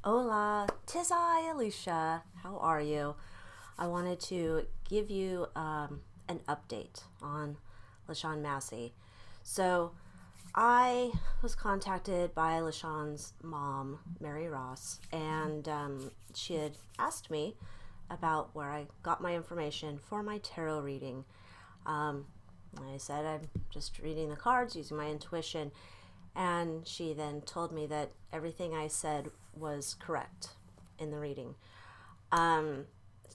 Hola, tis I, Alycia. How are you? I wanted to give you an update on Lashun Massey. So, I was contacted by Lashon's mom, Mary Ross, and she had asked me about where I got my information for my tarot reading. Um, I said I'm just reading the cards using my intuition, and she then told me that everything I said was correct in the reading. Um,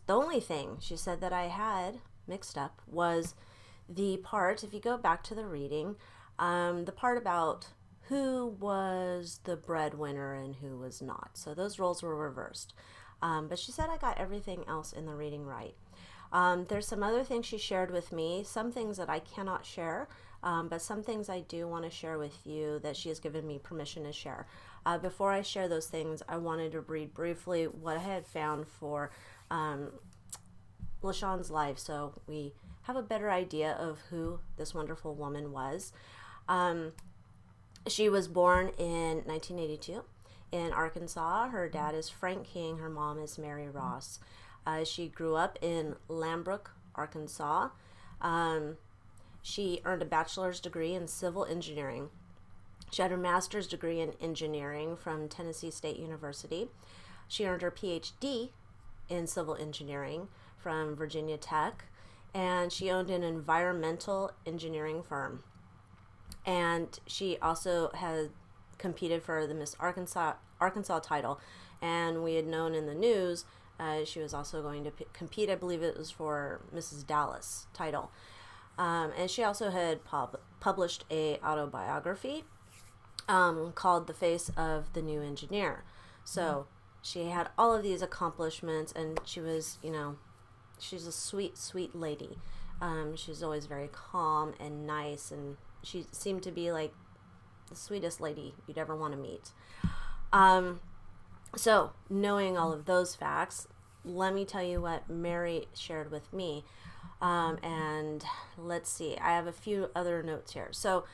the only thing she said that I had mixed up was the part, if you go back to the reading, the part about who was the breadwinner and who was not. So those roles were reversed. But she said I got everything else in the reading right. There's some other things she shared with me, some things that I cannot share, but some things I do want to share with you that she has given me permission to share. Before I share those things, I wanted to read briefly what I had found for Lashon's life so we have a better idea of who this wonderful woman was. Um, she was born in 1982 in Arkansas. Her dad is Frank King. Her mom is Mary Ross. She grew up in Lambrook, Arkansas. Um, she earned a bachelor's degree in civil engineering. She had her master's degree in engineering from Tennessee State University. She earned her PhD in civil engineering from Virginia Tech, and she owned an environmental engineering firm. And she also had competed for the Miss Arkansas title, and we had known in the news she was also going to compete. I believe it was for Mrs. Dallas title, and she also had published a autobiography called "The Face of the New Engineer." So she had all of these accomplishments, and she was, she's a sweet, sweet lady. She was always very calm and nice, and she seemed to be like the sweetest lady you'd ever want to meet. So, knowing all of those facts, let me tell you what Mary shared with me. And let's see, I have a few other notes here. So,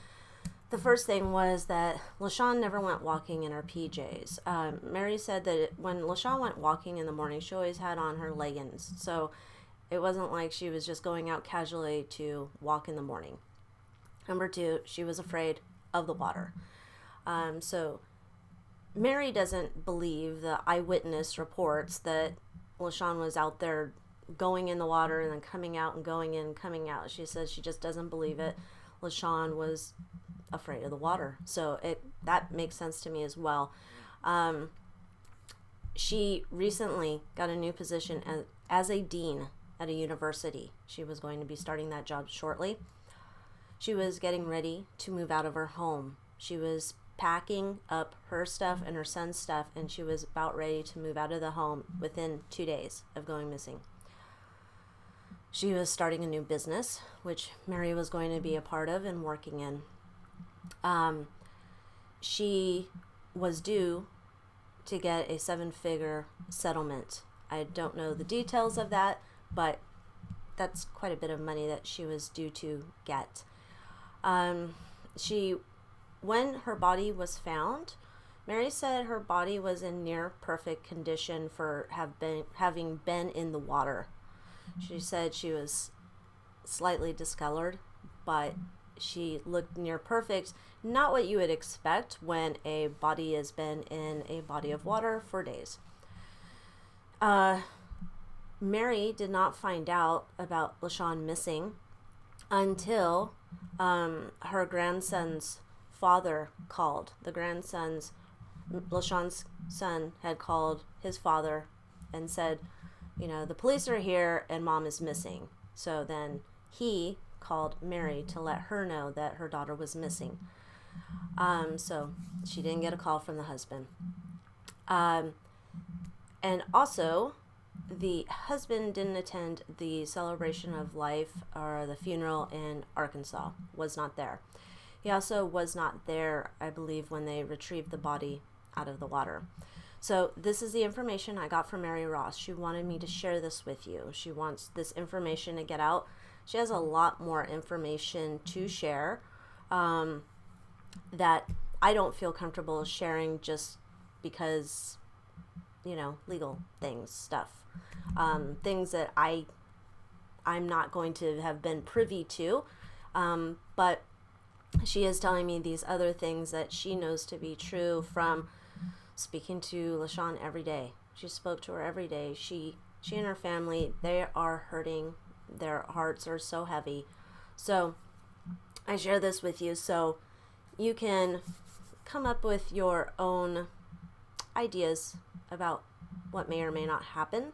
the first thing was that Lashon never went walking in her PJs. Mary said that when Lashon went walking in the morning, she always had on her leggings. So, it wasn't like she was just going out casually to walk in the morning. Number two, she was afraid of the water. So Mary doesn't believe the eyewitness reports that Lashon was out there going in the water and then coming out and going in and coming out. She says she just doesn't believe it. Lashon was afraid of the water. So that makes sense to me as well. She recently got a new position as a dean at a university. She was going to be starting that job shortly. She was getting ready to move out of her home. She was packing up her stuff and her son's stuff, and she was about ready to move out of the home within 2 days of going missing. She was starting a new business, which Mary was going to be a part of and working in. She was due to get a 7-figure settlement. I don't know the details of that, but that's quite a bit of money that she was due to get. When her body was found, Mary said her body was in near perfect condition for having been in the water. She said she was slightly discolored, but she looked near perfect. Not what you would expect when a body has been in a body of water for days. Mary did not find out about Lashon missing until her grandson's father called. Lashon's son had called his father and said, the police are here and mom is missing. So then he called Mary to let her know that her daughter was missing. So she didn't get a call from the husband. And also, the husband didn't attend the celebration of life or the funeral in Arkansas, was not there. He also was not there, I believe, when they retrieved the body out of the water. So this is the information I got from Mary Ross. She wanted me to share this with you. She wants this information to get out. She has a lot more information to share that I don't feel comfortable sharing just because legal stuff, things that I'm not going to have been privy to, but she is telling me these other things that she knows to be true from speaking to Lashon every day. She spoke to her every day. She and her family, they are hurting. Their hearts are so heavy. So I share this with you so you can come up with your own ideas about what may or may not happen.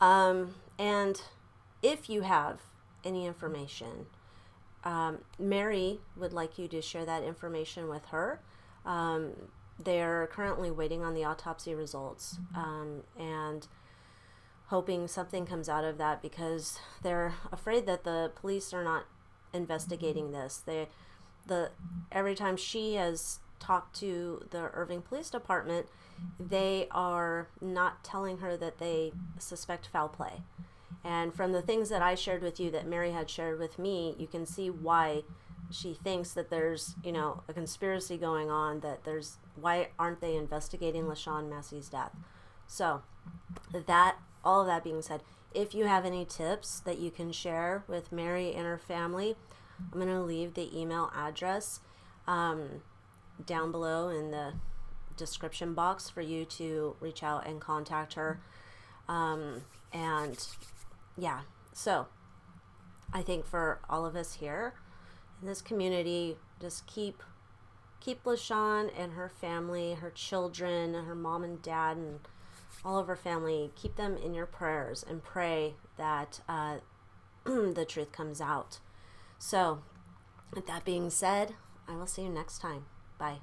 And if you have any information, Mary would like you to share that information with her. They're currently waiting on the autopsy results, and hoping something comes out of that, because they're afraid that the police are not investigating this. Every time she has talked to the Irving Police Department, they are not telling her that they suspect foul play. And from the things that I shared with you, that Mary had shared with me, you can see why she thinks that there's, a conspiracy going on, why aren't they investigating Lashun Massey's death? So all of that being said, if you have any tips that you can share with Mary and her family, I'm going to leave the email address down below in the description box for you to reach out and contact her. So I think for all of us here in this community, just keep Lashun and her family, her children, her mom and dad, and all of her family, keep them in your prayers, and pray that the truth comes out. So with that being said, I will see you next time. Bye.